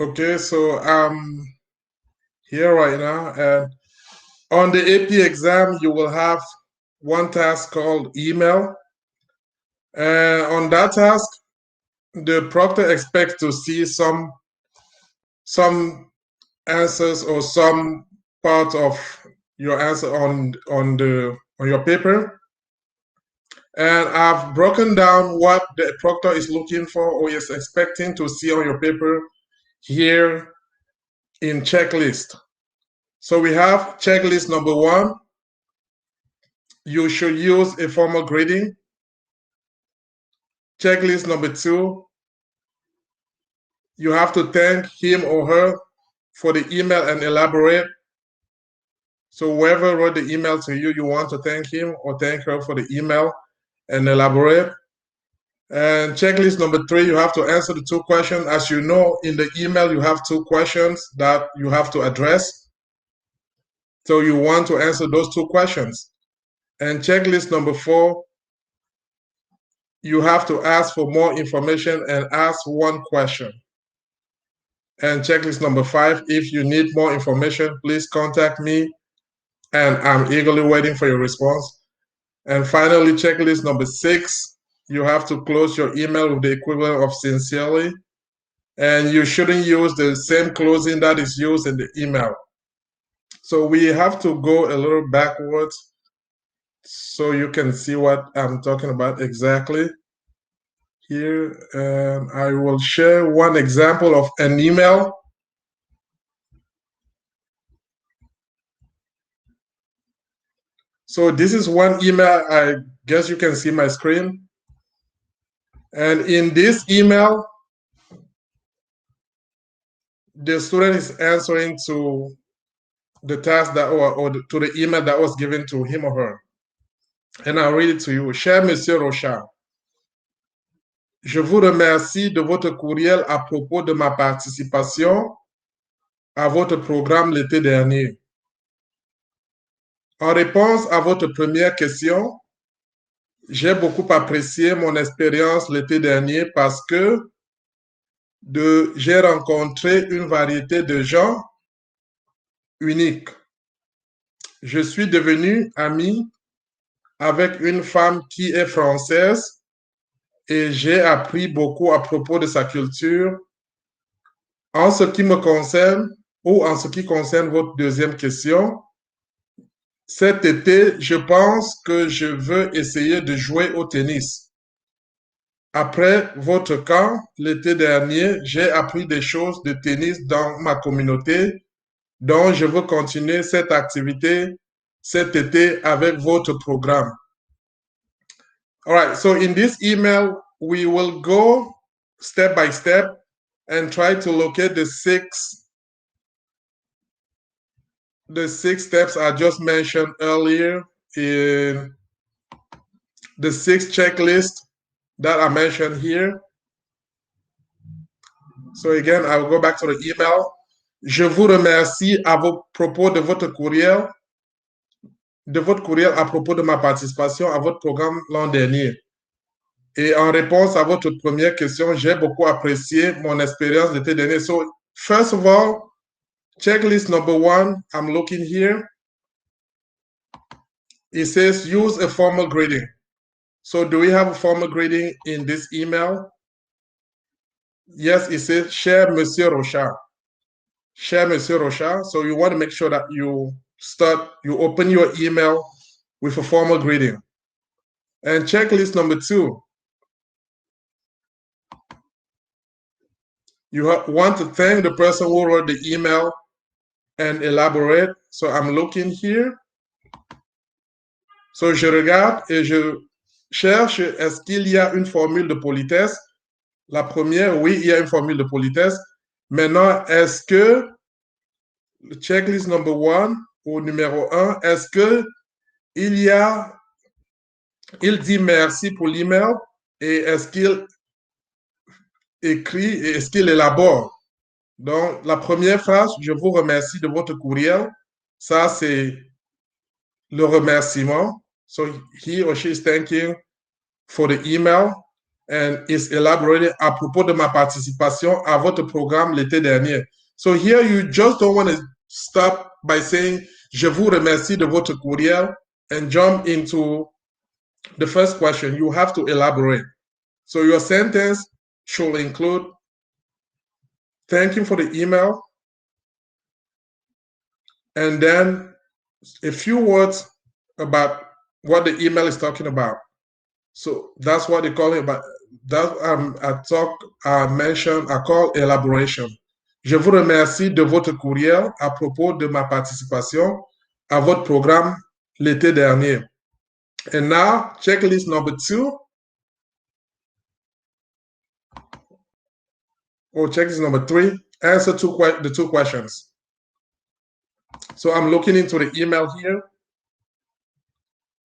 Okay, so I'm here right now, and on the AP exam, you will have one task called email. And on that task, the proctor expects to see some answers or some part of your answer on your paper. And I've broken down what the proctor is looking for or is expecting to see on your paper here in checklist. So we have checklist number 1. You should use a formal grading. Checklist number 2. You have to thank him or her for the email and elaborate. So whoever wrote the email to you, you want to thank him or thank her for the email and elaborate. And checklist number 3, you have to answer the 2 questions. As you know, in the email, you have 2 questions that you have to address. So you want to answer those 2 questions. And checklist number 4, you have to ask for more information and ask 1 question. And checklist number 5, if you need more information, please contact me, and I'm eagerly waiting for your response. And finally, checklist number 6, you have to close your email with the equivalent of sincerely, and you shouldn't use the same closing that is used in the email. So we have to go a little backwards so you can see what I'm talking about exactly here. And I will share one example of an email. So this is one email. I guess you can see my screen. And in this email, the student is answering to the task that to the email that was given to him or her. And I'll read it to you. Cher Monsieur Rochard, je vous remercie de votre courriel à propos de ma participation à votre programme l'été dernier. En réponse à votre première question, j'ai beaucoup apprécié mon expérience l'été dernier parce que j'ai rencontré une variété de gens uniques. Je suis devenu ami avec une femme qui est française et j'ai appris beaucoup à propos de sa culture. En ce qui me concerne, ou en ce qui concerne votre deuxième question, cet été, je pense que je veux essayer de jouer au tennis. Après votre camp, l'été dernier, j'ai appris des choses de tennis dans ma communauté, donc je veux continuer cette activité cet été avec votre programme. All right, so in this email, we will go step by step and try to locate the six steps I just mentioned earlier in the 6 checklists that I mentioned here. So again, I will go back to the email. Je vous remercie à propos de votre courriel à propos de ma participation à votre programme l'an dernier. Et en réponse à votre première question, j'ai beaucoup apprécié mon expérience l'été dernier. So first of all, checklist number 1, I'm looking here. It says use a formal grading. So do we have a formal grading in this email? Yes, it says cher Monsieur Rochard. Cher Monsieur Rochard. So you want to make sure that you open your email with a formal greeting. And checklist number 2, you want to thank the person who wrote the email and elaborate. So I'm looking here. So je regarde et je cherche, est-ce qu'il y a une formule de politesse? La première, oui, il y a une formule de politesse. Maintenant, est-ce que, checklist number 1, au numéro 1, est-ce que il dit merci pour l'email et est-ce qu'il écrit et est-ce qu'il élabore? Donc, la première phrase, je vous remercie de votre courriel. Ça, c'est le remerciement. So, he or she is thanking for the email. and is elaborated à propos de ma participation à votre programme l'été dernier. So here you just don't want to stop by saying je vous remercie de votre courriel and jump into the first question. You have to elaborate. So your sentence should include thank you for the email, and then a few words about what the email is talking about. So that's what they call it. But that I call elaboration. Je vous remercie de votre courriel à propos de ma participation à votre programme l'été dernier. And now, checklist number 2. Or checklist number 3. Answer the two questions. So I'm looking into the email here.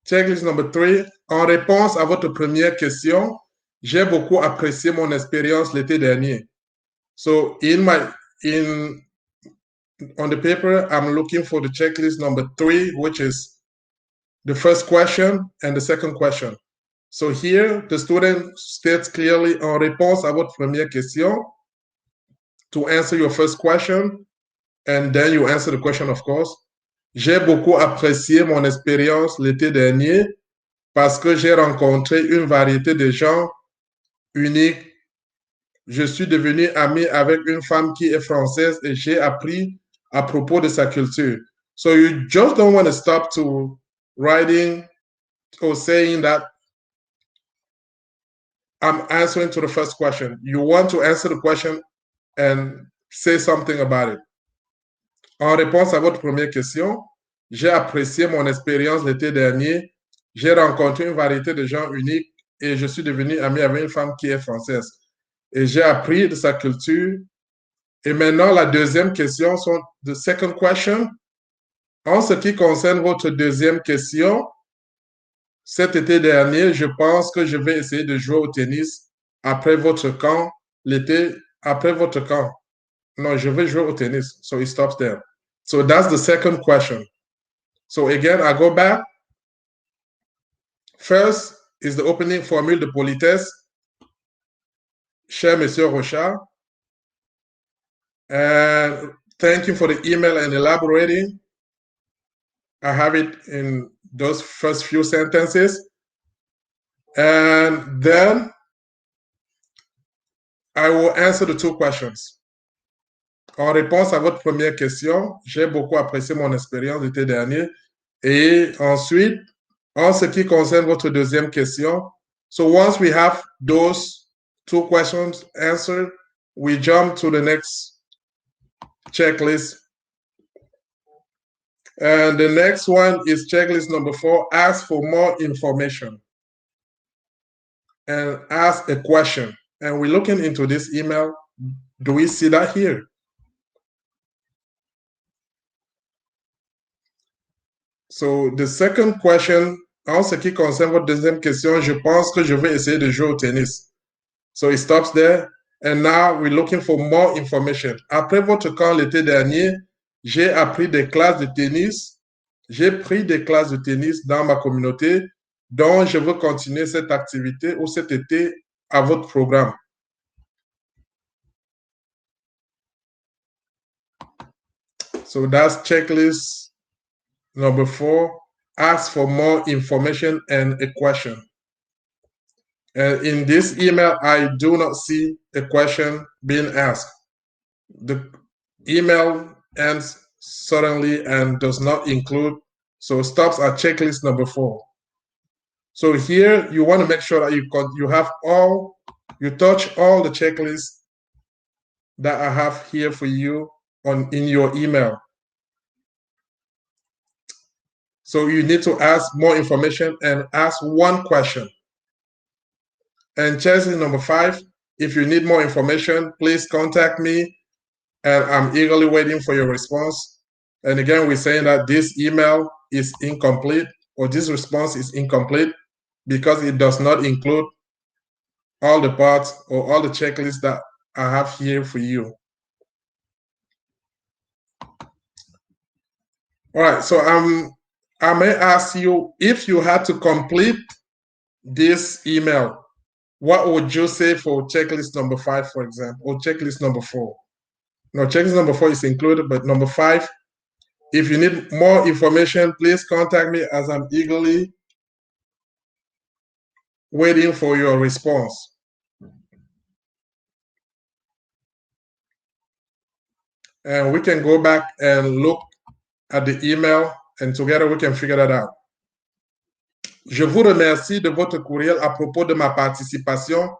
Checklist number 3. En réponse à votre première question, j'ai beaucoup apprécié mon expérience l'été dernier. So on the paper, I'm looking for the checklist number 3, which is the first question and the second question. So here, the student states clearly en réponse à votre première question to answer your first question, and then you answer the question, of course. J'ai beaucoup apprécié mon expérience l'été dernier parce que j'ai rencontré une variété de gens uniques. Je suis devenu ami avec une femme qui est française et j'ai appris à propos de sa culture. So you just don't want to stop to writing or saying that I'm answering to the first question. You want to answer the question and say something about it. En réponse à votre première question, j'ai apprécié mon expérience l'été dernier. J'ai rencontré une variété de gens uniques et je suis devenu ami avec une femme qui est française. Et j'ai appris de sa culture. Et maintenant, la deuxième question, the second question. En ce qui concerne votre deuxième question, cet été dernier, je pense que je vais essayer de jouer au tennis après votre camp, l'été, après votre camp. No, je vais jouer au tennis. So it stops there. So that's the second question. So again, I go back. First is the opening formule de politesse. Cher Monsieur Rochard. And thank you for the email and elaborating. I have it in those first few sentences. And then I will answer the two questions. En réponse à votre première question, j'ai beaucoup apprécié mon expérience l'été dernier. Et ensuite, en ce qui concerne votre deuxième question, so once we have those two questions answered, we jump to the next checklist. And the next one is checklist number 4, ask for more information and ask a question. And we're looking into this email. Do we see that here? So the second question, en ce qui concerne votre deuxième question, je pense que je vais essayer de jouer au tennis. So it stops there. And now we're looking for more information. Après votre camp l'été dernier, j'ai appris des classes de tennis. J'ai pris des classes de tennis dans ma communauté, dont je veux continuer cette activité ou cet été à votre programme. So that's checklist number 4. Ask for more information and a question. And in this email, I do not see a question being asked. The email ends suddenly and does not include, so stops at checklist number 4. So here you want to make sure that you touch all the checklists that I have here for you in your email. So you need to ask more information and ask one question. And checklist number 5, if you need more information, please contact me, and I'm eagerly waiting for your response. And again, we're saying that this email is incomplete, or this response is incomplete because it does not include all the parts or all the checklists that I have here for you. All right, so I may ask you if you had to complete this email, What would you say for checklist number 5, for example, or checklist number 4? No, checklist number 4 is included, but number 5, if you need more information, please contact me as I'm eagerly waiting for your response. And we can go back and look at the email, and together we can figure that out. Je vous remercie de votre courriel à propos de ma participation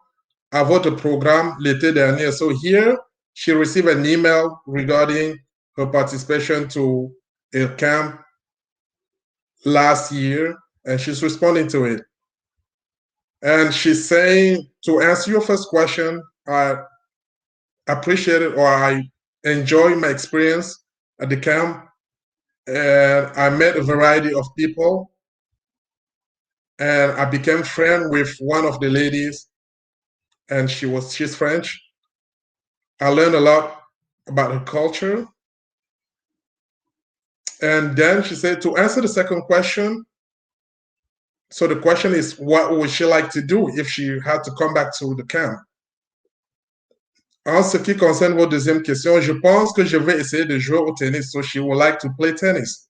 à votre programme l'été dernier. So here, she received an email regarding her participation to a camp last year, and she's responding to it. And she's saying, to answer your first question, I appreciate it, or I enjoy my experience at the camp, and I met a variety of people, and I became friends with one of the ladies, and she's French. I learned a lot about her culture. And then she said, to answer the second question, so the question is, what would she like to do if she had to come back to the camp? En ce qui concerne votre deuxième question, je pense que je vais essayer de jouer au tennis. So she would like to play tennis.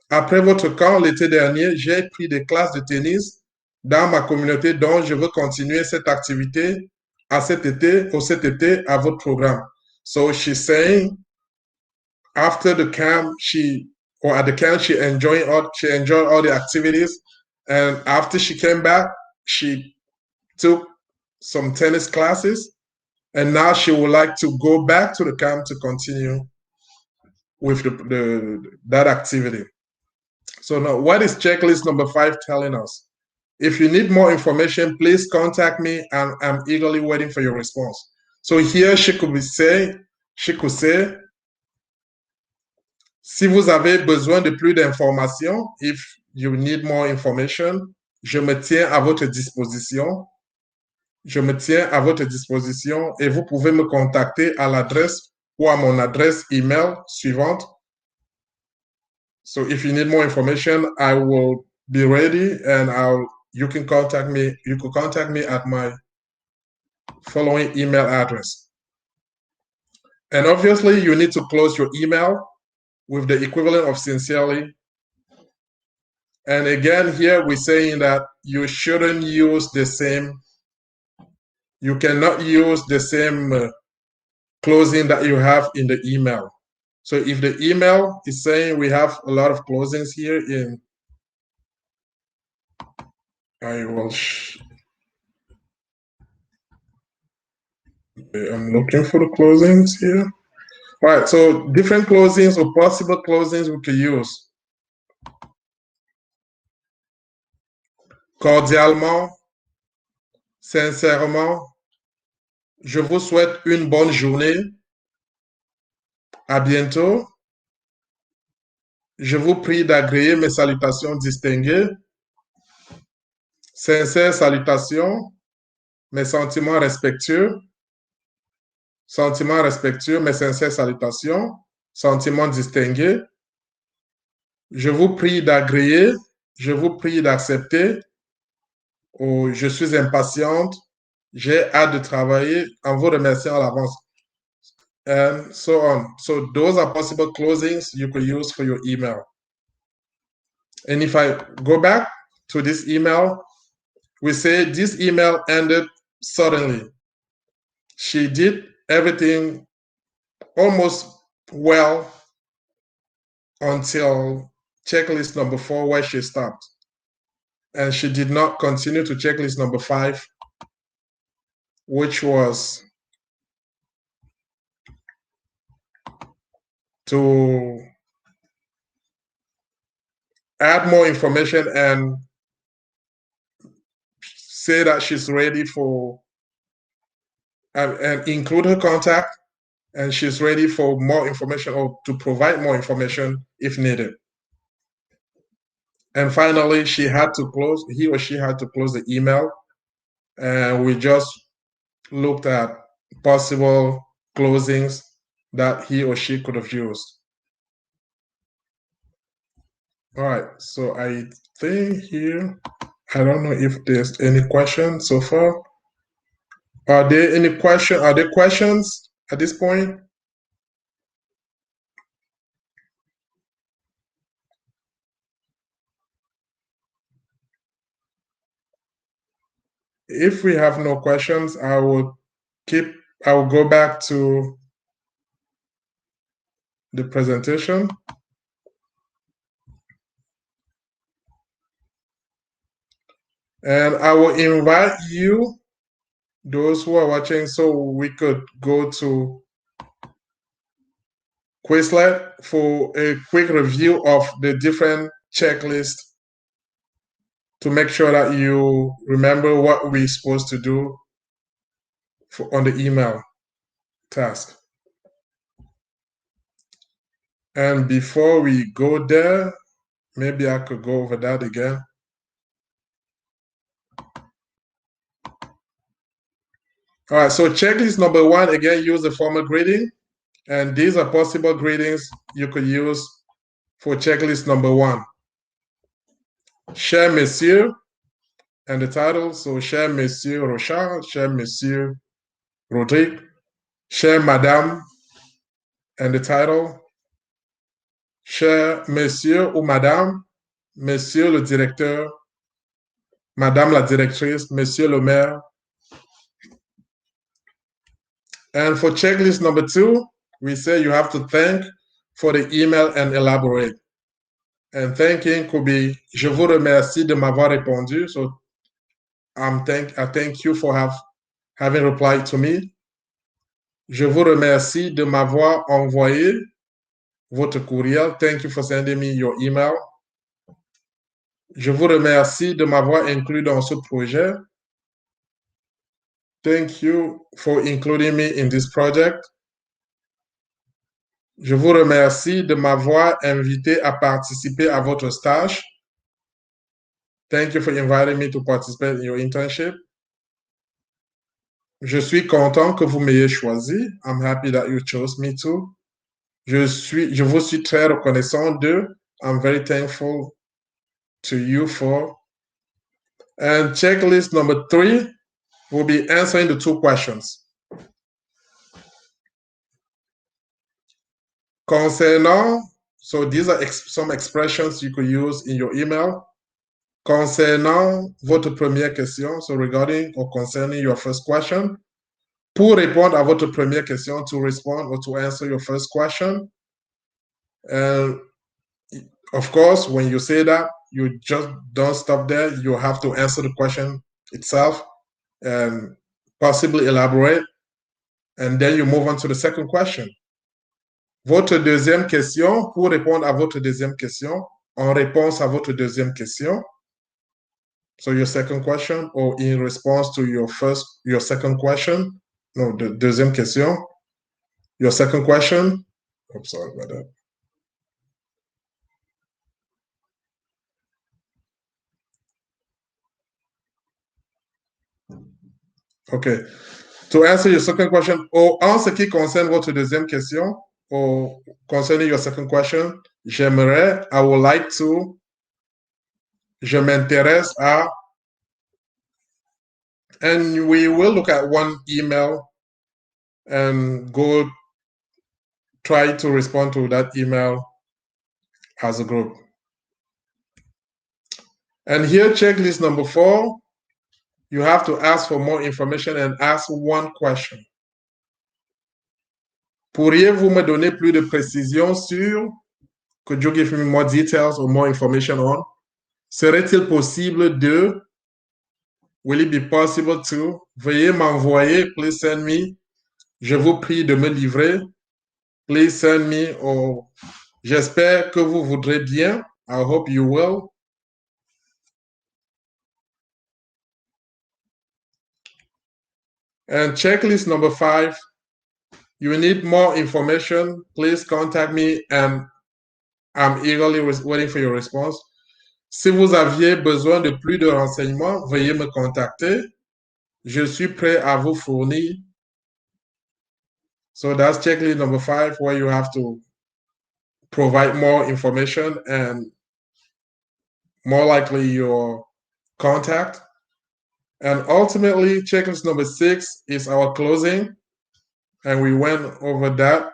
Après votre camp l'été dernier, j'ai pris des classes de tennis dans ma communauté, dont je veux continuer cette activité à cet été à votre programme. So she's saying, after the camp, she enjoyed all the activities, and after she came back, she took some tennis classes, and now she would like to go back to the camp to continue with that activity. So now, what is checklist number 5 telling us? If you need more information, please contact me, and I'm eagerly waiting for your response. So here she could say, si vous avez besoin de plus d'informations, if you need more information, je me tiens à votre disposition. Je me tiens à votre disposition et vous pouvez me contacter à l'adresse ou à mon adresse email suivante. So if you need more information, I will be ready, and you can contact me. You could contact me at my following email address. And obviously, you need to close your email with the equivalent of sincerely. And again, here we're saying that you shouldn't use the same, you cannot use the same closing that you have in the email. So if the email is saying we have a lot of closings here I'm looking for the closings here. All right, so different closings or possible closings we could use. Cordialement, sincèrement, je vous souhaite une bonne journée. À bientôt. Je vous prie d'agréer mes salutations distinguées. Sincères salutations, mes sentiments respectueux. Sentiments respectueux, mes sincères salutations. Sentiments distingués. Je vous prie d'agréer. Je vous prie d'accepter. Ou je suis impatiente. J'ai hâte de travailler, en vous remerciant à l'avance. And so on. So those are possible closings you could use for your email. And if I go back to this email, we say this email ended suddenly. She did everything almost well until checklist number 4, where she stopped. And she did not continue to checklist number 5, which was to add more information and say that she's ready for, and include her contact, and she's ready for more information or to provide more information if needed. And finally, he or she had to close the email, and we just looked at possible closings that he or she could have used. All right, so I think here I don't know if there's any questions so far. Are there any question? Are there questions at this point? If we have no questions, I will go back to the presentation. And I will invite you, those who are watching, so we could go to Quizlet for a quick review of the different checklists to make sure that you remember what we're supposed to do on the email task. And before we go there, maybe I could go over that again. All right, so checklist number 1, again, use the formal grading. And these are possible gradings you could use for checklist number 1. Cher Monsieur, and the title, so Cher Monsieur Rochard, Cher Monsieur Rodrigue, Cher Madame, and the title, Cher Monsieur ou Madame, Monsieur le directeur, Madame la directrice, Monsieur le maire. And for checklist number 2, we say you have to thank for the email and elaborate. And thanking could be, je vous remercie de m'avoir répondu. So I thank you for having replied to me. Je vous remercie de m'avoir envoyé votre courriel. Thank you for sending me your email. Je vous remercie de m'avoir inclus dans ce projet. Thank you for including me in this project. Je vous remercie de m'avoir invité à participer à votre stage. Thank you for inviting me to participate in your internship. Je suis content que vous m'ayez choisi. I'm happy that you chose me too. Je vous suis très reconnaissant de. I'm very thankful to you for. And checklist number 3 will be answering the 2 questions. Concernant, so these are some expressions you could use in your email. Concernant votre première question, so regarding or concerning your first question. Pour répondre à votre première question, to respond or to answer your first question. And of course, when you say that, you just don't stop there. You have to answer the question itself and possibly elaborate. And then you move on to the second question. Votre deuxième question, pour répondre à votre deuxième question, en réponse à votre deuxième question. So your second question, or in response to your second question. No, the deuxième question. Your second question. I'm sorry about that. Okay. To answer your second question, ou en ce qui concerne votre deuxième question, or concerning your second question, j'aimerais, I would like to, je m'intéresse à, and we will look at one email and go try to respond to that email as a group. And here, checklist number 4, you have to ask for more information and ask one question. Pourriez-vous me donner plus de précisions sur? Could you give me more details or more information on? Serait-il possible de? Will it be possible to? Veuillez m'envoyer, please send me. Je vous prie de me livrer. Please send me, or j'espère que vous voudrez bien. I hope you will. And checklist number 5, you need more information, please contact me and I'm eagerly waiting for your response. Si vous aviez besoin de plus de renseignements, veuillez me contacter. Je suis prêt à vous fournir. So that's checklist number 5, where you have to provide more information, and more likely your contact. And ultimately, checklist number 6 is our closing. And we went over that.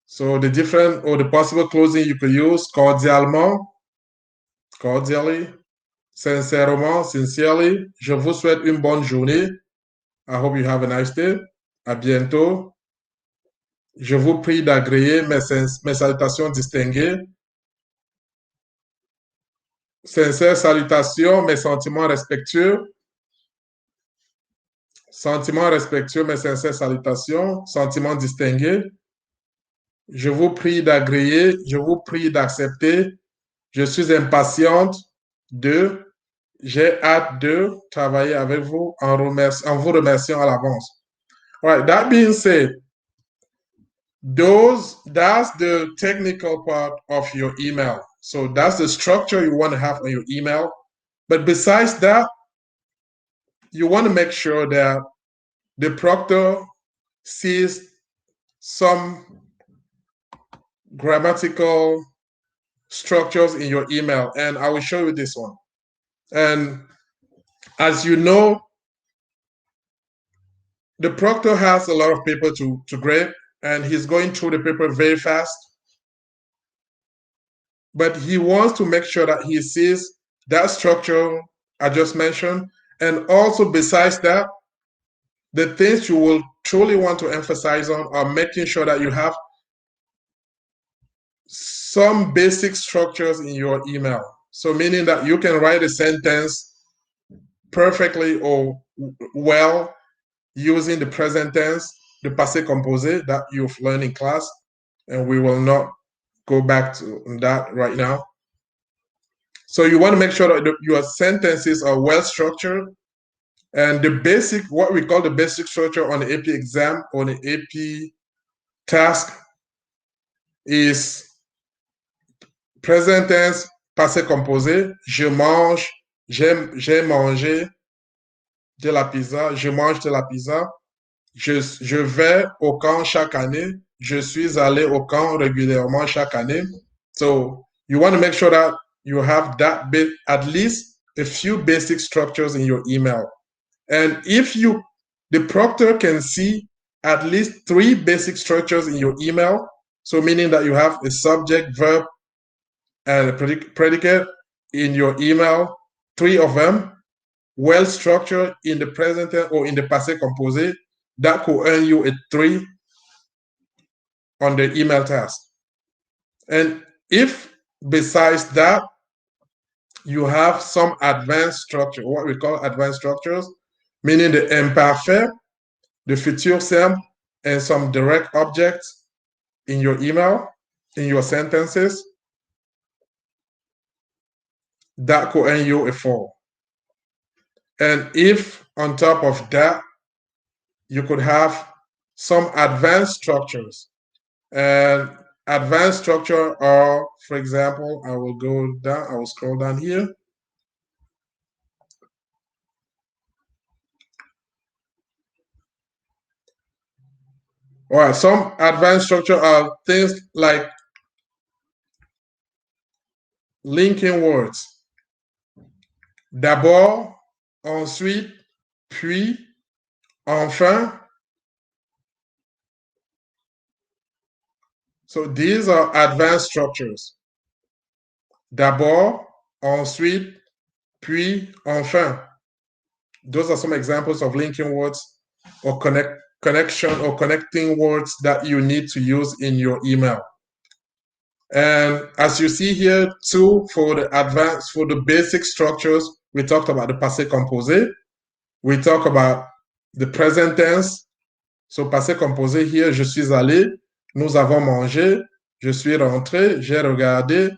So the different or the possible closing you could use: cordialement, cordially, sincèrement, sincerely. Je vous souhaite une bonne journée. I hope you have a nice day. À bientôt. Je vous prie d'agréer mes salutations distinguées. Sincères salutations, mes sentiments respectueux. Sentiments respectueux, mes sincères salutations. Sentiments distingués. Je vous prie d'agréer, je vous prie d'accepter. Je suis impatiente de, j'ai hâte de travailler avec vous en vous remerciant à l'avance. All right, that being said, that's the technical part of your email. So that's the structure you want to have on your email. But besides that, you want to make sure that the proctor sees some grammatical structures in your email. And I will show you this one. And as you know, the proctor has a lot of paper to grade, and he's going through the paper very fast. But he wants to make sure that he sees that structure I just mentioned. And also, besides that, the things you will truly want to emphasize on are making sure that you have some basic structures in your email. So meaning that you can write a sentence perfectly or well using the present tense, the passé composé that you've learned in class, and we will not go back to that right now. So you want to make sure that your sentences are well structured, and the basic, what we call the basic structure on the AP exam or the AP task is present tense, passé composé. Je mange, j'ai mangé de la pizza, je mange de la pizza. Je vais au camp chaque année. Je suis allé au camp régulièrement chaque année. So you want to make sure that you have that bit, at least a few basic structures in your email. And if the proctor can see at least 3 basic structures in your email, so meaning that you have a subject, verb, and a predicate in your email, 3 of them, well structured in the present tense or in the passé composé, that could earn you a 3 on the email task. And if besides that, you have some advanced structure, what we call advanced structures, meaning the imparfait, the futur simple, and some direct objects in your email, in your sentences, that could earn you a 4. And if on top of that, you could have some advanced structures. And advanced structure are, for example, I will go down, I will scroll down here. All right, some advanced structure are things like linking words. D'abord, ensuite, puis, enfin. So these are advanced structures. D'abord, ensuite, puis, enfin. Those are some examples of linking words or connection or connecting words that you need to use in your email. And as you see here too, for the basic structures, we talked about the passé composé. We talk about the present tense. So passé composé here, je suis allé, nous avons mangé, je suis rentré, j'ai regardé.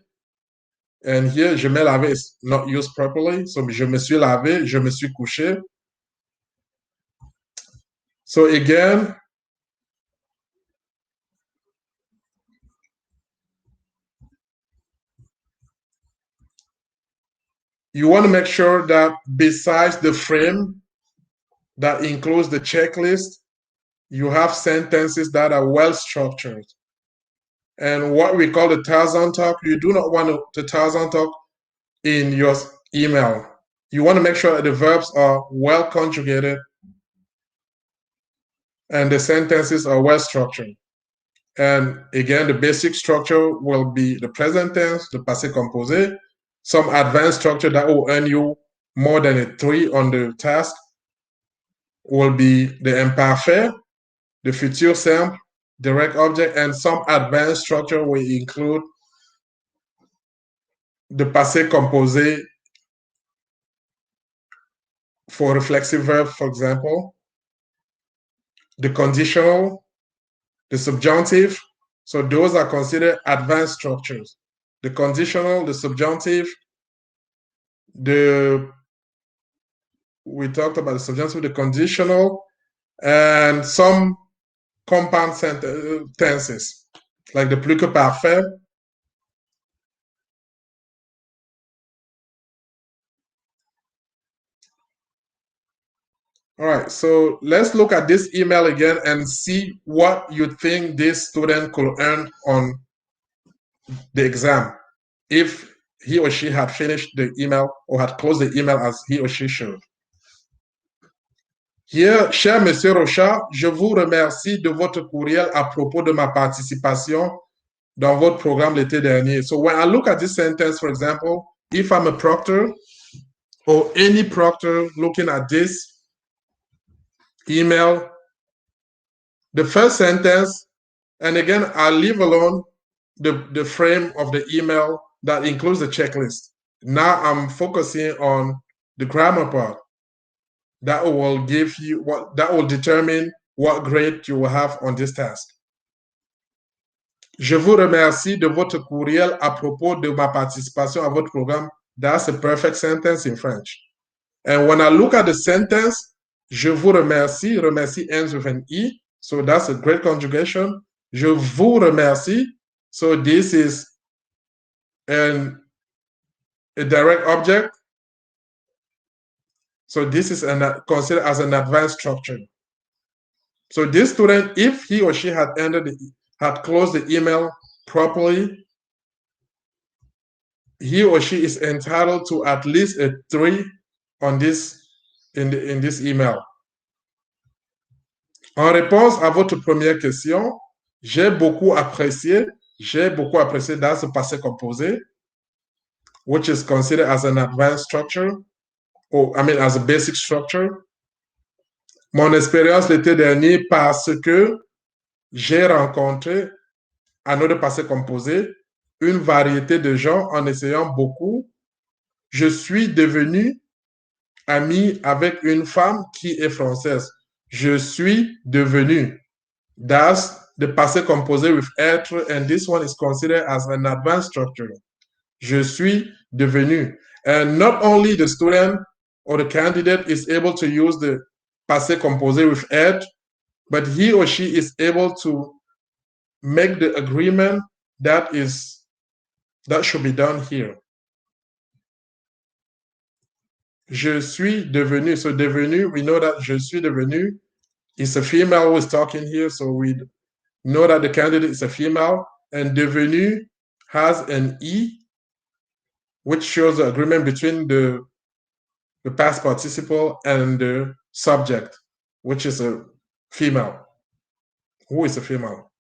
And here, je me lavé is not used properly. So je me suis lavé, je me suis couché. So again, you want to make sure that besides the frame that includes the checklist, you have sentences that are well structured. And what we call the thousand talk, you do not want the thousand talk in your email. You want to make sure that the verbs are well conjugated and the sentences are well structured. And again, the basic structure will be the present tense, the passé composé, some advanced structure that will earn you more than a 3 on the task will be the imparfait, the futur simple, direct object, and some advanced structure will include the passé composé for reflexive verb, for example, the conditional, the subjunctive. So those are considered advanced structures. The conditional, the subjunctive, we talked about the subjunctive, the conditional, and some compound tenses, like the plus que parfait. All right, so let's look at this email again and see what you think this student could earn on the exam if he or she had finished the email or had closed the email as he or she should. Here, cher Monsieur Rochard, je vous remercie de votre courriel à propos de ma participation dans votre programme l'été dernier. So when I look at this sentence, for example, if I'm a proctor or any proctor looking at this email, the first sentence, and again, I'll leave alone the frame of the email that includes the checklist. Now I'm focusing on the grammar part. That will give you that will determine what grade you will have on this task. Je vous remercie de votre courriel à propos de ma participation à votre programme. That's a perfect sentence in French. And when I look at the sentence, je vous remercie, remercie ends with an E, so that's a great conjugation. Je vous remercie, so this is a direct object. So this is considered as an advanced structure. So this student, if he or she had closed the email properly, he or she is entitled to at least a 3 on this in this email. En réponse à votre première question, j'ai beaucoup apprécié, that's a passé composé, which is considered as an advanced structure, or I mean as a basic structure. Mon expérience l'été dernier parce que j'ai rencontré, another passé composé, une variété de gens en essayant beaucoup. Je suis devenu ami avec une femme qui est française. Je suis devenu. That's the passé composé with être, and this one is considered as an advanced structure. Je suis devenu. And not only the student or the candidate is able to use the passé composé with être, but he or she is able to make the agreement that should be done here. Je suis devenu. So devenu, we know that je suis devenu is a female who is talking here, so we know that the candidate is a female, and devenu has an E, which shows the agreement between the past participle and the subject, which is a female. Who is a female?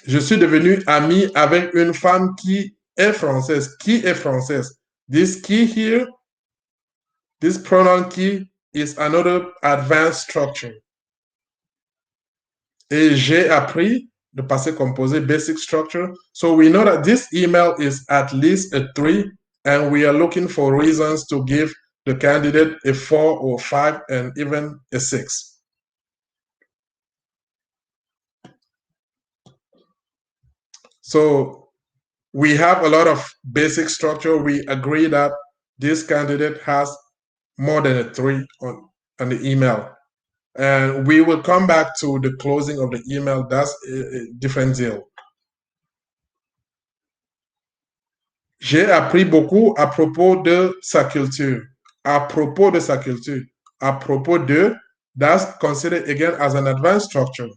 Je suis devenu ami avec une femme qui est française. Qui est française? This qui here, this pronoun qui is another advanced structure. Et j'ai appris, the passé composé, basic structure. So we know that this email is at least a 3, and we are looking for reasons to give the candidate a 4 or 5 and even a 6. So we have a lot of basic structure. We agree that this candidate has more than a 3 on the email. And we will come back to the closing of the email. That's a different deal. J'ai appris beaucoup à propos de sa culture. À propos de sa culture. À propos de, that's considered again as an advanced structure.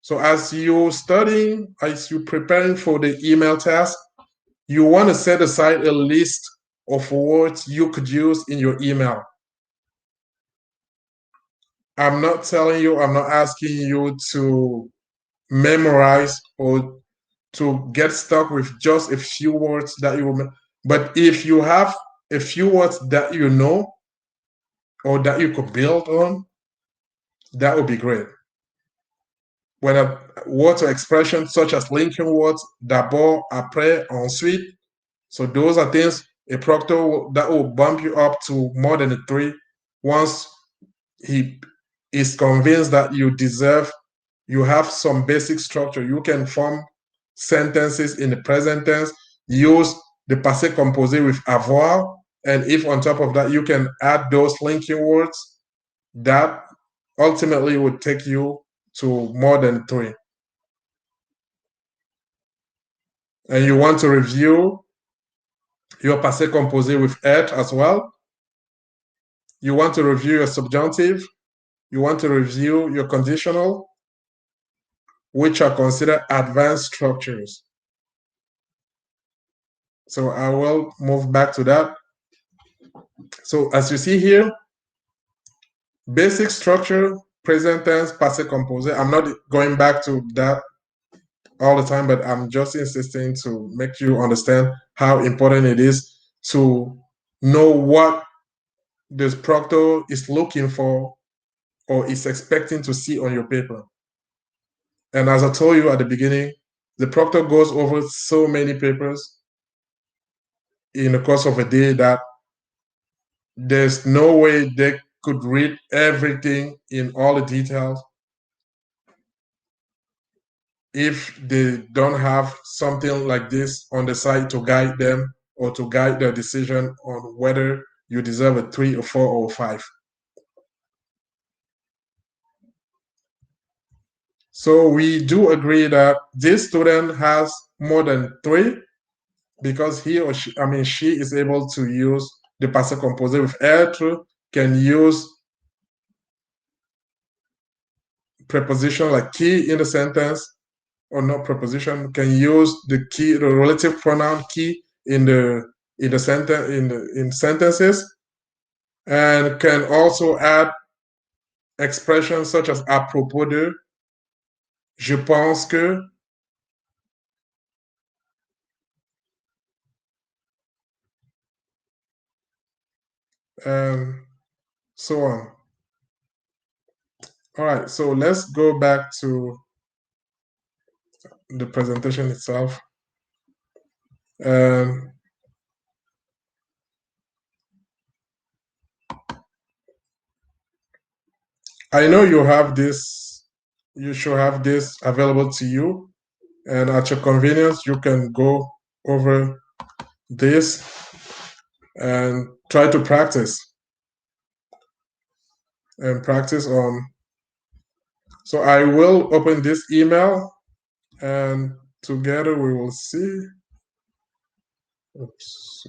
So as you're studying, as you're preparing for the email task, you want to set aside a list of words you could use in your email. I'm not telling you, I'm not asking you to memorize or to get stuck with just a few words that you, but if you have a few words that you know or that you could build on, that would be great. Whether words or expressions such as linking words, d'abord, après, ensuite. So those are things a proctor that will bump you up to more than a 3 once he is convinced that you deserve, you have some basic structure. You can form sentences in the present tense, use the passé composé with avoir, and if on top of that you can add those linking words, that ultimately would take you to more than 3. And you want to review your passé composé with être as well. You want to review your subjunctive. You want to review your conditional, which are considered advanced structures. So I will move back to that. So as you see here, basic structure, present tense, passé composé. I'm not going back to that all the time, but I'm just insisting to make you understand how important it is to know what this proctor is looking for or is expecting to see on your paper. And as I told you at the beginning, the proctor goes over so many papers in the course of a day that there's no way they could read everything in all the details if they don't have something like this on the side to guide them or to guide their decision on whether you deserve a 3 or 4 or 5. So we do agree that this student has more than 3 because he or she, I mean, she is able to use the passé composé with être, can use preposition like qui in the sentence, or not preposition, can use the key, the relative pronoun qui in the sentence in sentences, and can also add expressions such as à propos de, je pense que, and so on. All right, so let's go back to the presentation itself. I know you have this, you should have this available to you, and at your convenience, you can go over this and try to practice on. So I will open this email and together we will see. Oops.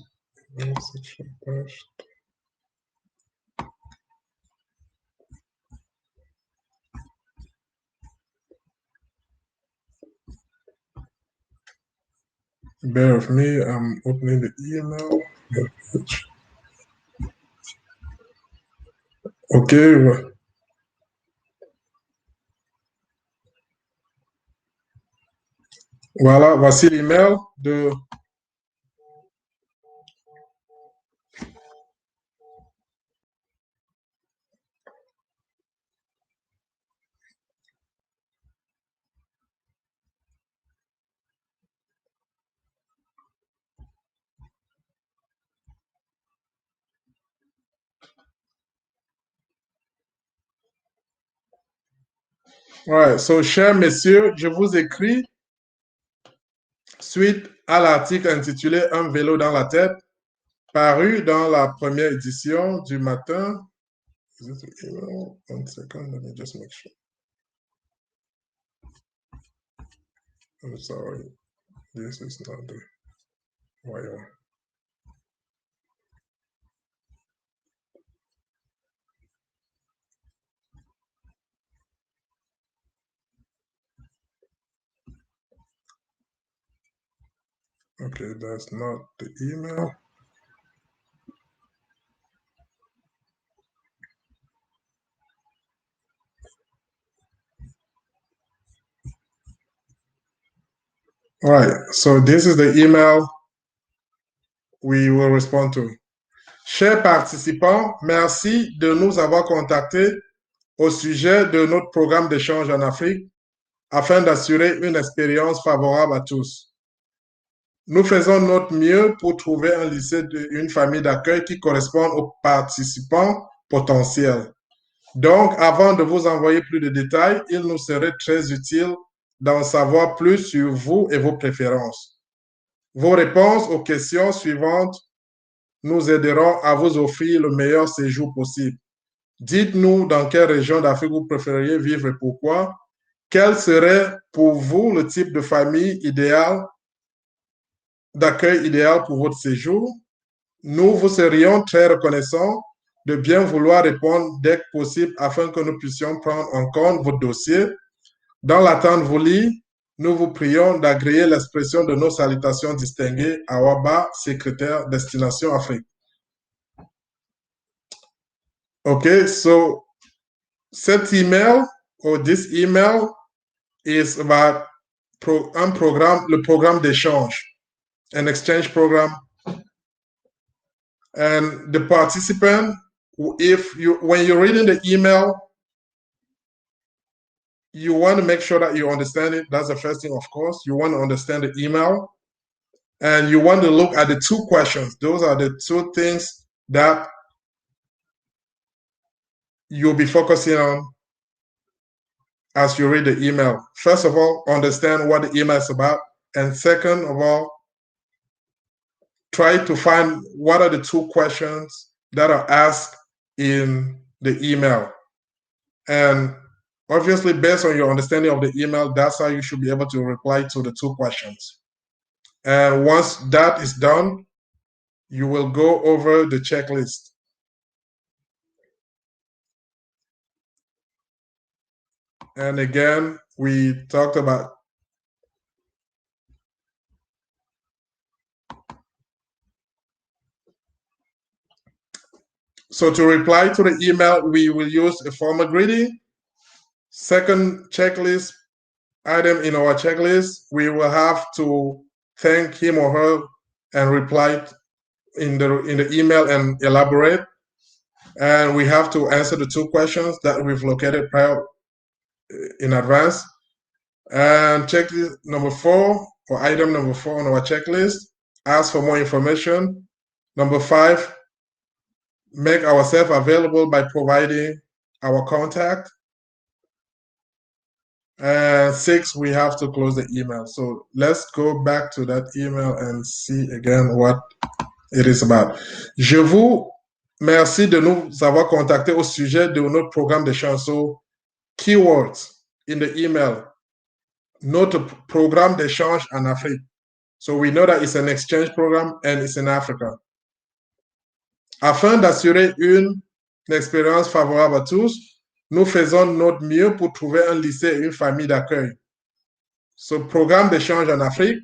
Bear with me, I'm opening the email. Okay. Voilà, voici l'email de. Ouais, so, chers messieurs, je vous écris suite à l'article intitulé Un vélo dans la tête, paru dans la première édition du matin. Is it the email? 1 second, let me just make sure. I'm sorry, this is not the wire. Okay, that's not the email. All right, so this is the email we will respond to. Chers participants, merci de nous avoir contactés au sujet de notre programme d'échange en Afrique afin d'assurer une expérience favorable à tous. Nous faisons notre mieux pour trouver un lycée une famille d'accueil qui corresponde aux participants potentiels. Donc, avant de vous envoyer plus de détails, il nous serait très utile d'en savoir plus sur vous et vos préférences. Vos réponses aux questions suivantes nous aideront à vous offrir le meilleur séjour possible. Dites-nous dans quelle région d'Afrique vous préfériez vivre et pourquoi. Quel serait pour vous le type de famille idéale, d'accueil idéal pour votre séjour? Nous vous serions très reconnaissants de bien vouloir répondre dès que possible afin que nous puissions prendre en compte votre dossier. Dans l'attente voulue, nous vous prions d'agréer l'expression de nos salutations distinguées à Waba, secrétaire Destination Afrique. Okay, so cet email or this email is about le programme d'échange, an exchange program. And the participant, when you're reading the email, you want to make sure that you understand it. That's the first thing, of course. You want to understand the email. And you want to look at the two questions. Those are the two things that you'll be focusing on as you read the email. First of all, understand what the email is about. And second of all, try to find what are the two questions that are asked in the email. And obviously, based on your understanding of the email, that's how you should be able to reply to the two questions. And once that is done, you will go over the checklist. And again, we talked about so to reply to the email, we will use a formal greeting. Second checklist item in our checklist, we will have to thank him or her and reply in the email and elaborate. And we have to answer the two questions that we've located prior in advance. And checklist number 4, or item number 4 on our checklist, ask for more information. Number 5, make ourselves available by providing our contact. And 6, we have to close the email. So let's go back to that email and see again what it is about. Je vous remercie de nous avoir contactés au sujet de notre programme d'échange. So, keywords in the email, notre programme d'échange en Afrique. So we know that it's an exchange program and it's in Africa. Afin d'assurer une expérience favorable à tous, nous faisons notre mieux pour trouver un lycée et une famille d'accueil. So, programme d'échange en Afrique,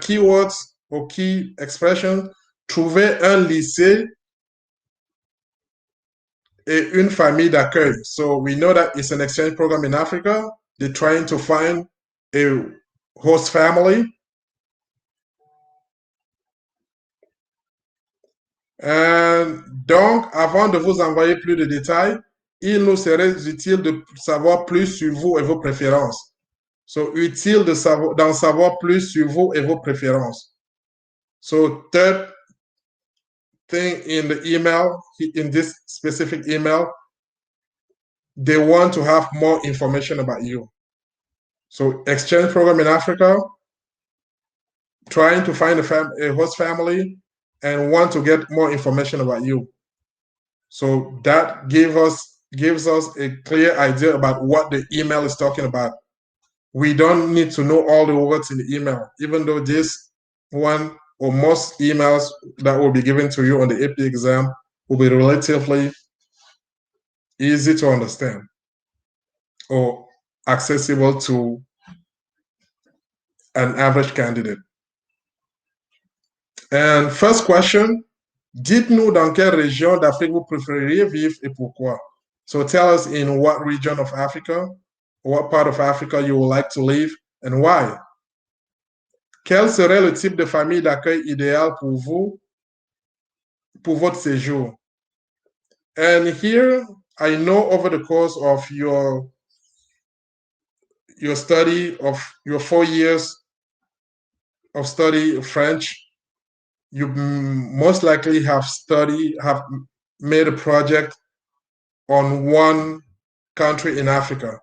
keywords or key expressions, trouver un lycée et une famille d'accueil. So we know that it's an exchange program in Africa. They're trying to find a host family. Donc, avant de vous envoyer plus de détails, il nous serait utile de savoir plus sur vous et vos préférences. So, utile d'en savoir plus sur vous et vos préférences. So, third thing in the email, in this specific email, they want to have more information about you. So, exchange program in Africa, trying to find a host family, and want to get more information about you. So that gives us a clear idea about what the email is talking about. We don't need to know all the words in the email, even though this one or most emails that will be given to you on the AP exam will be relatively easy to understand or accessible to an average candidate. And first question, dites-nous dans quelle région d'Afrique vous préféreriez vivre et pourquoi? So tell us in what region of Africa, what part of Africa you would like to live and why. Quel serait le type de famille d'accueil idéal pour vous, pour votre séjour? And here, I know over the course of your study of your 4 years of study French, you most likely have made a project on one country in Africa.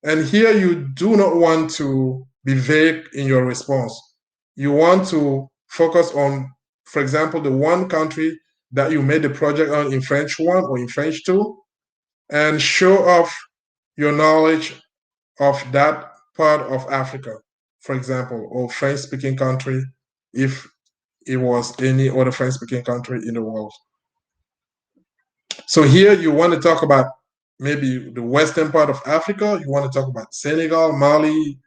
And here you do not want to be vague in your response. You want to focus on, for example, the one country that you made the project on in French 1 or in French 2, and show off your knowledge of that part of Africa, for example, or French-speaking country, if it was any other French-speaking country in the world. So here you want to talk about maybe the western part of Africa. You want to talk about Senegal, Mali,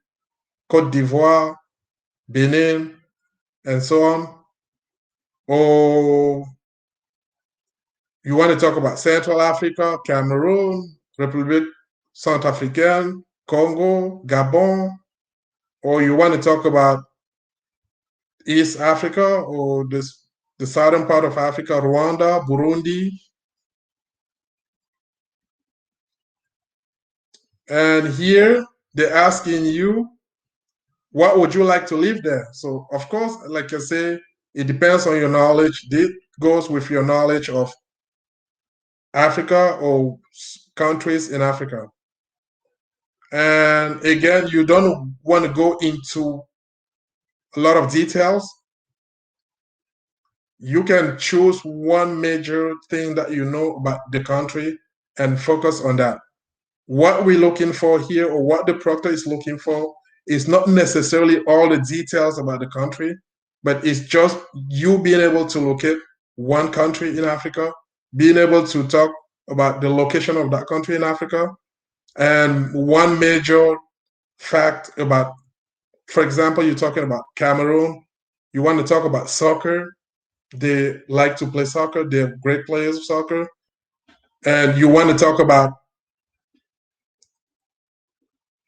Côte d'Ivoire, Benin, and so on. Or you want to talk about Central Africa, Cameroon, République Centrafricaine, Congo, Gabon, or you want to talk about East Africa or the southern part of Africa, Rwanda, Burundi. And here they're asking you, what would you like to live there? So of course, like I say, it depends on your knowledge. This goes with your knowledge of Africa or countries in Africa. And again, you don't want to go into a lot of details. You can choose one major thing that you know about the country and focus on that. What we're looking for here, or what the proctor is looking for, is not necessarily all the details about the country, but it's just you being able to locate one country in Africa, being able to talk about the location of that country in Africa, and one major fact about, for example, you're talking about Cameroon, you want to talk about soccer. They like to play soccer. They're great players of soccer. And you want to talk about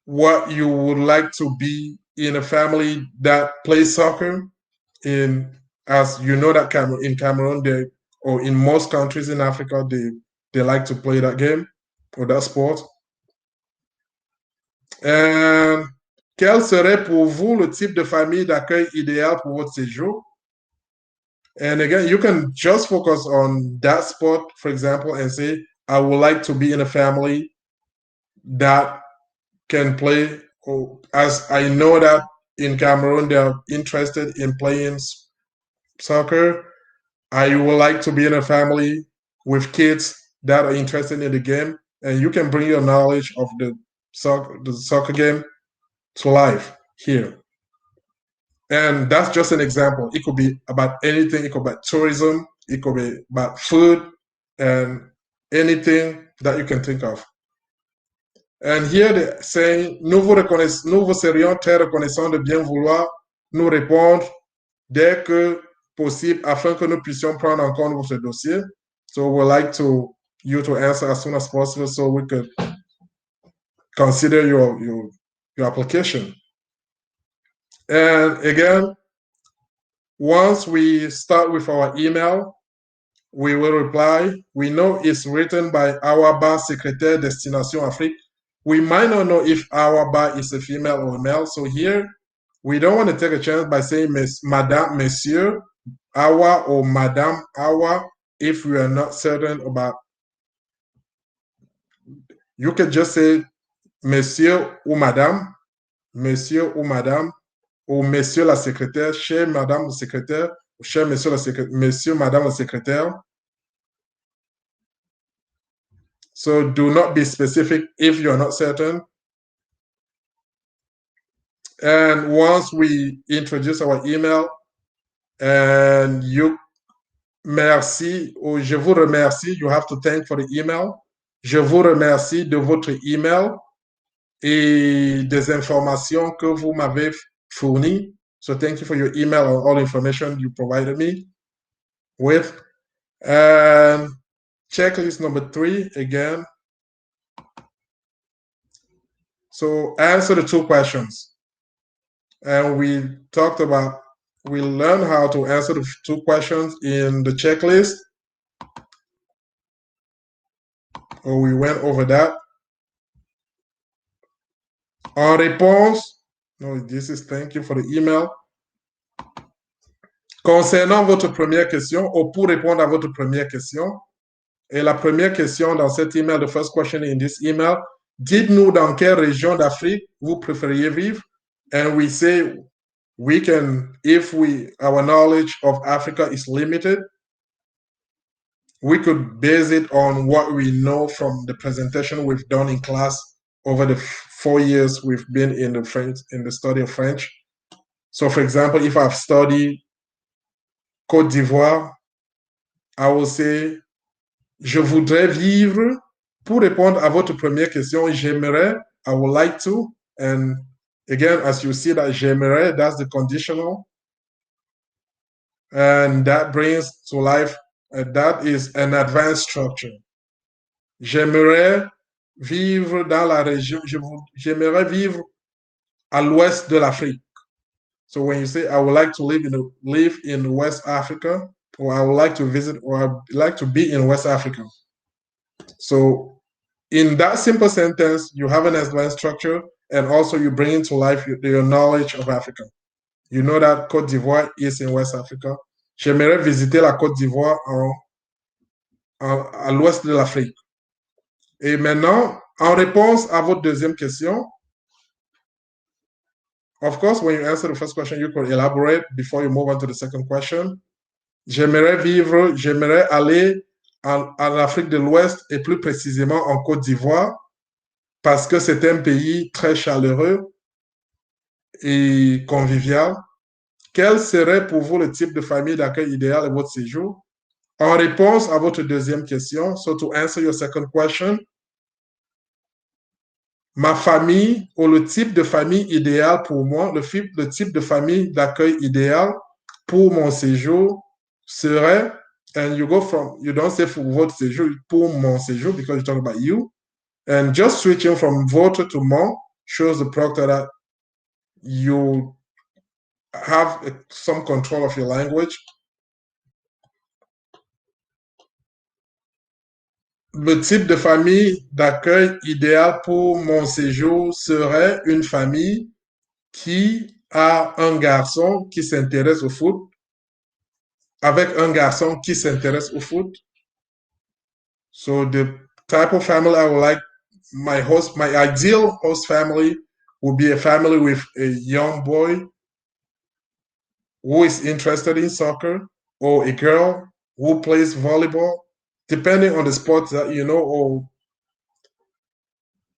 what you would like to be in a family that plays soccer. As you know, that in Cameroon, or in most countries in Africa, they like to play that game or that sport. And quel serait pour vous le type de famille d'accueil idéal pour votre séjour? And again, you can just focus on that sport, for example, and say, I would like to be in a family that can play, as I know that in Cameroon, they're interested in playing soccer. I would like to be in a family with kids that are interested in the game, and you can bring your knowledge of the soccer game to life here. And that's just an example. It could be about anything. It could be about tourism. It could be about food and anything that you can think of. And here they're saying, nous vous serions très reconnaissants de bien vouloir nous répondre dès que possible afin que nous puissions prendre en compte votre dossier. So we'd like you to answer as soon as possible so we could consider your application. And again, once we start with our email, we will reply. We know it's written by our bar secrétaire Destination Afrique. We might not know if our bar is a female or a male. So here, we don't want to take a chance by saying Madame, Monsieur, Awa, or Madame, Awa, if we are not certain about. You can just say Monsieur ou Madame, Monsieur ou Madame, ou Monsieur la secrétaire, chez Madame la secrétaire, chez Monsieur la secrétaire, Monsieur, Madame la secrétaire. So do not be specific if you're not certain. And once we introduce our email, and merci, ou je vous remercie, you have to thank for the email. Je vous remercie de votre email et des informations que vous m'avez fournies. So thank you for your email and all the information you provided me with. And checklist number 3, again. So answer the 2 questions. And we learned how to answer the 2 questions in the checklist, or we went over that. En réponse, no, this is thank you for the email. Concernant votre première question, ou pour répondre à votre première question, et la première question dans cet email, the first question in this email, dites-nous dans quelle région d'Afrique vous préfériez vivre? And we say we can, if our knowledge of Africa is limited, we could base it on what we know from the presentation we've done in class over the 4 years we've been in the study of French. So for example, if I've studied Côte d'Ivoire, I will say, je voudrais vivre. Pour répondre à votre première question, j'aimerais, I would like to. And again, as you see that j'aimerais, that's the conditional. And that brings to life, that is an advanced structure. J'aimerais vivre dans la région, j'aimerais vivre à l'ouest de l'Afrique. So when you say, I would like to live in West Africa, or I would like to visit, or I would like to be in West Africa. So in that simple sentence, you have an advanced structure, and also you bring into life your knowledge of Africa. You know that Côte d'Ivoire is in West Africa. J'aimerais visiter la Côte d'Ivoire à l'ouest de l'Afrique. Et maintenant, en réponse à votre deuxième question, of course, when you answer the first question, you could elaborate before you move on to the second question. J'aimerais aller en Afrique de l'Ouest et plus précisément en Côte d'Ivoire parce que c'est un pays très chaleureux et convivial. Quel serait pour vous le type de famille d'accueil idéal de votre séjour? En réponse à votre deuxième question, so to answer your second question, ma famille ou le type de famille idéal pour moi, le type de famille d'accueil idéal pour mon séjour serait, and you don't say pour votre séjour, pour mon séjour, because you talk about you, and just switching from votre to mon shows the proctor that you have some control of your language. Le type de famille d'accueil idéal pour mon séjour serait une famille qui a un garçon qui s'intéresse au foot, avec un garçon qui s'intéresse au foot. So the type of family I would like, my ideal host family would be a family with a young boy who is interested in soccer, or a girl who plays volleyball, depending on the sport that you know, or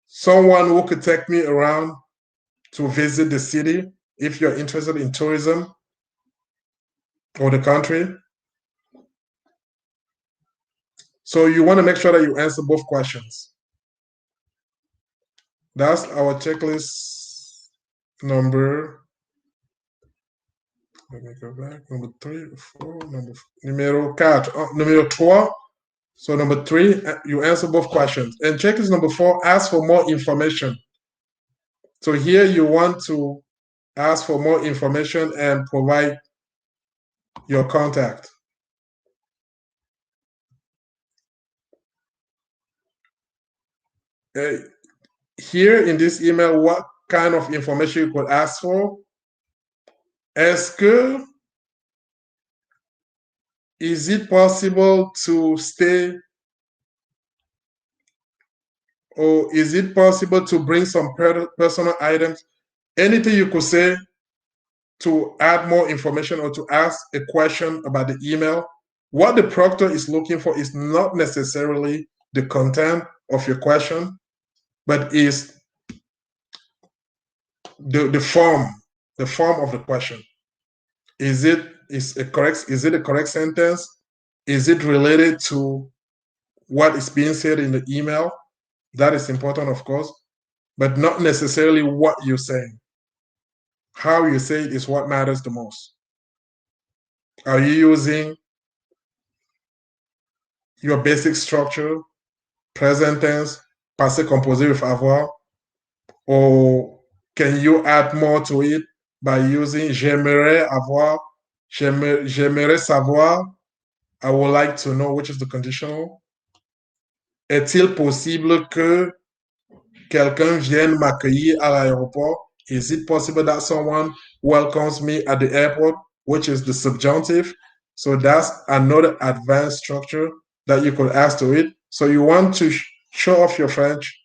someone who could take me around to visit the city if you're interested in tourism or the country. So you want to make sure that you answer both questions. That's our checklist number. Let me go back. Number 3, 4, numéro 4, numéro 3. So number 3, you answer both questions. And checklist number 4, ask for more information. So here you want to ask for more information and provide your contact. Here in this email, what kind of information you could ask for? Est-ce que is it possible to stay, or is it possible to bring some personal items? Anything you could say to add more information or to ask a question about the email. What the proctor is looking for is not necessarily the content of your question, but is the form of the question. Is it a correct sentence? Is it related to what is being said in the email? That is important, of course, but not necessarily what you're saying. How you say it is what matters the most. Are you using your basic structure, present tense, passé composé with avoir, or can you add more to it? by using j'aimerais savoir, I would like to know, which is the conditional. Est-il possible que quelqu'un vienne m'accueillir à l'aéroport? Is it possible that someone welcomes me at the airport, which is the subjunctive? So that's another advanced structure that you could add to it. So you want to show off your French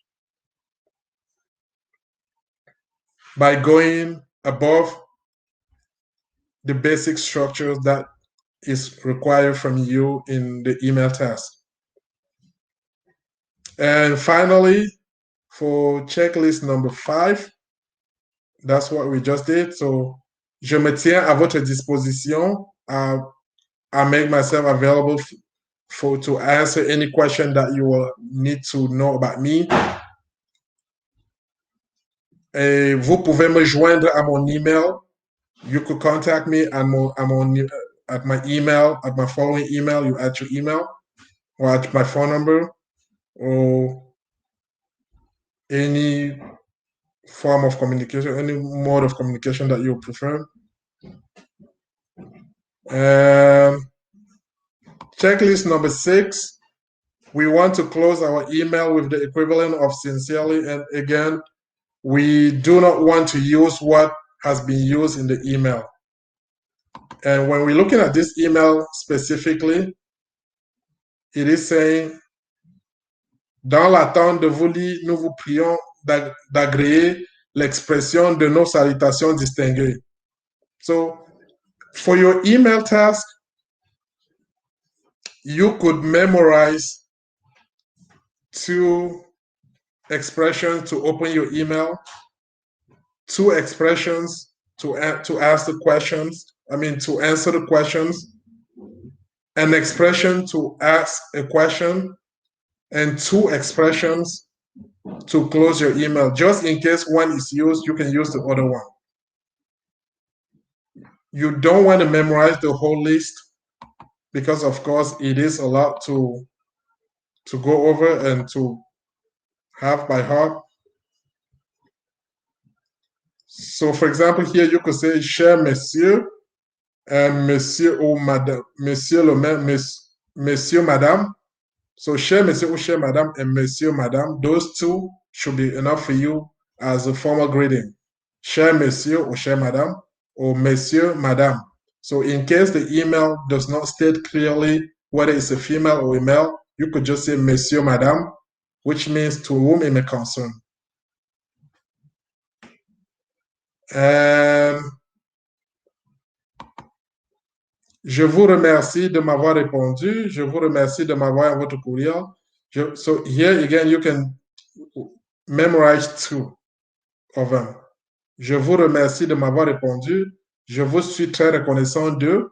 by going above the basic structures that is required from you in the email task. And finally, for checklist number 5, that's what we just did. So, je me tiens à votre disposition. I make myself available to answer any question that you will need to know about me. Et vous pouvez me joindre à mon email. You could contact me at my email, at my following email. You add your email or at my phone number or any form of communication, any mode of communication that you prefer. Checklist number 6, we want to close our email with the equivalent of sincerely. And again, we do not want to use what has been used in the email. And when we're looking at this email specifically, it is saying, dans l'attente de vous lire, nous vous prions d'agréer l'expression de nos salutations distinguées. So, for your email task, you could memorize 2 expressions to open your email, 2 expressions to ask the questions, to answer the questions, an expression to ask a question, and 2 expressions to close your email. Just in case one is used, you can use the other one. You don't want to memorize the whole list because, of course, it is a lot to go over and to have by heart. So, for example, here you could say, cher monsieur, monsieur ou madame, monsieur le maire, monsieur, madame. So, cher monsieur ou cher madame and monsieur, madame, those 2 should be enough for you as a formal greeting. Cher monsieur or cher madame, or monsieur, madame. So, in case the email does not state clearly whether it's a female or a male, you could just say monsieur, madame, which means to whom it may concern. Je vous remercie de m'avoir répondu. Je vous remercie de m'avoir votre courriel. So here again, you can memorize 2 of them. Je vous remercie de m'avoir répondu. Je vous suis très reconnaissant de.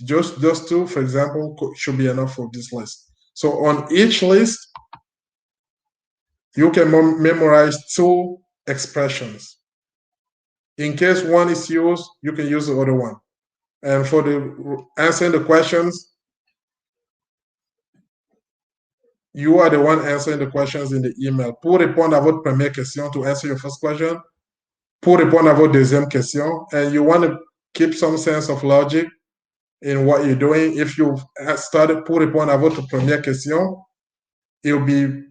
Just those 2, for example, should be enough for this list. So on each list, you can memorize 2 expressions. In case one is used, you can use the other one. And for the answering the questions, you are the one answering the questions in the email. Pour répondre à votre première question, to answer your first question, pour répondre à votre deuxième question, and you want to keep some sense of logic in what you're doing. If you started pour répondre à votre première question, it will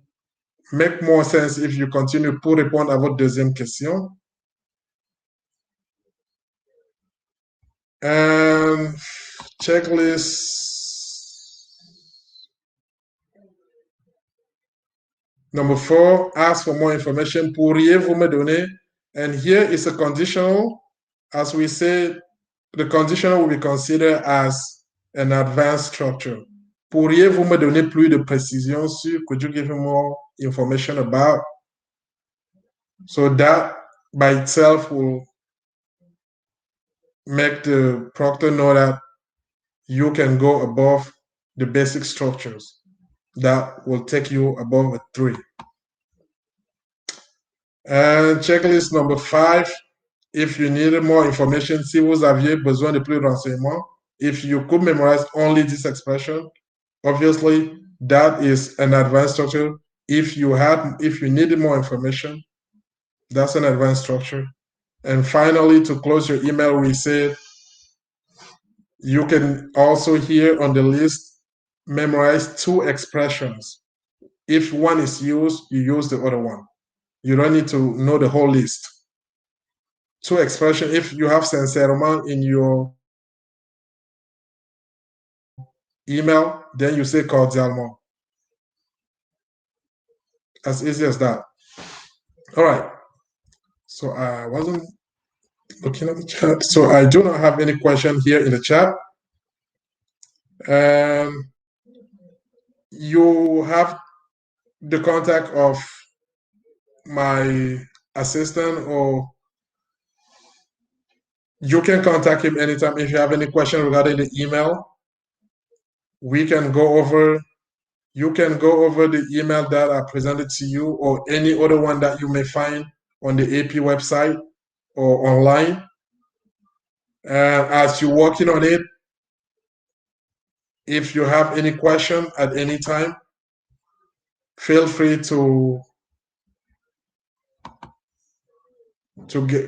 make more sense if you continue pour répondre à votre deuxième question. And checklist number 4, ask for more information. Pourriez-vous me donner? And here is a conditional. As we said, the conditional will be considered as an advanced structure. Pourriez-vous me donner plus de précision sur? Could you give me more information about? So that by itself will make the proctor know that you can go above the basic structures. That will take you above a 3. And checklist number 5, if you needed more information, si vous aviez besoin de plus de renseignements, if you could memorize only this expression, obviously that is an advanced structure. If you needed more information, that's an advanced structure. And finally, to close your email, we said you can also here on the list memorize 2 expressions. If one is used, you use the other one. You don't need to know the whole list. 2 expressions, if you have sincèrement in your email, then you say cordialement. As easy as that. All right. So I wasn't looking at the chat. So I do not have any question here in the chat. You have the contact of my assistant, or you can contact him anytime if you have any question regarding the email. We can go over, you can go over the email that I presented to you or any other one that you may find on the AP website or online. And as you're working on it, if you have any question at any time, feel free to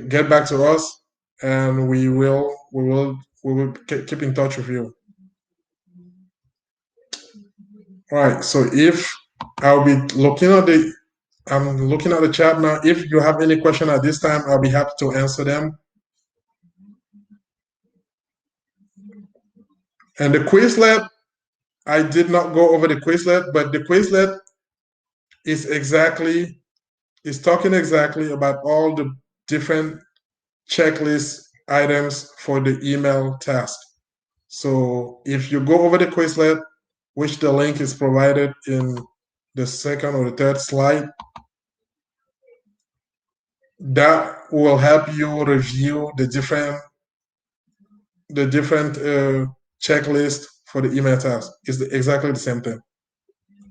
get back to us, and we will keep in touch with you. All right. So if I'll be looking at I'm looking at the chat now. If you have any question at this time, I'll be happy to answer them. And the Quizlet, I did not go over the Quizlet, but the Quizlet is talking exactly about all the different checklist items for the email task. So if you go over the Quizlet, which the link is provided in the second or the third slide, that will help you review the different checklist for the email task. It's exactly the same thing.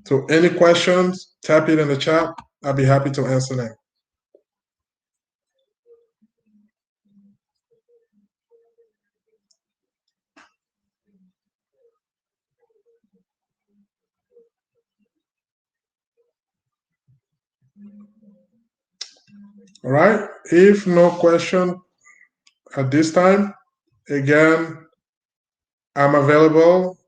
So any questions, type it in the chat. I'll be happy to answer them. All right. If no question at this time, again, I'm available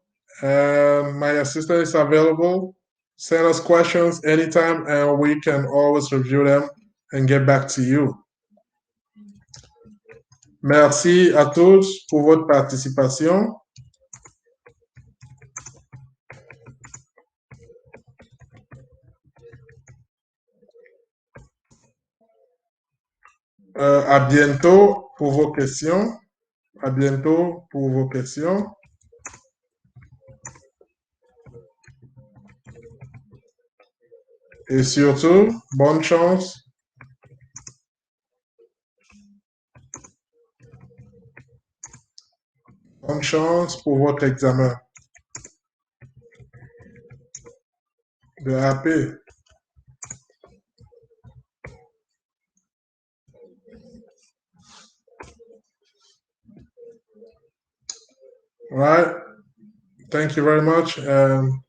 and my assistant is available. Send us questions anytime and we can always review them and get back to you. Merci à tous pour votre participation. À bientôt pour vos questions. À bientôt pour vos questions. Et surtout, bonne chance. Bonne chance pour votre examen de AP. All right. Thank you very much. And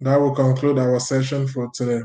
that will conclude our session for today.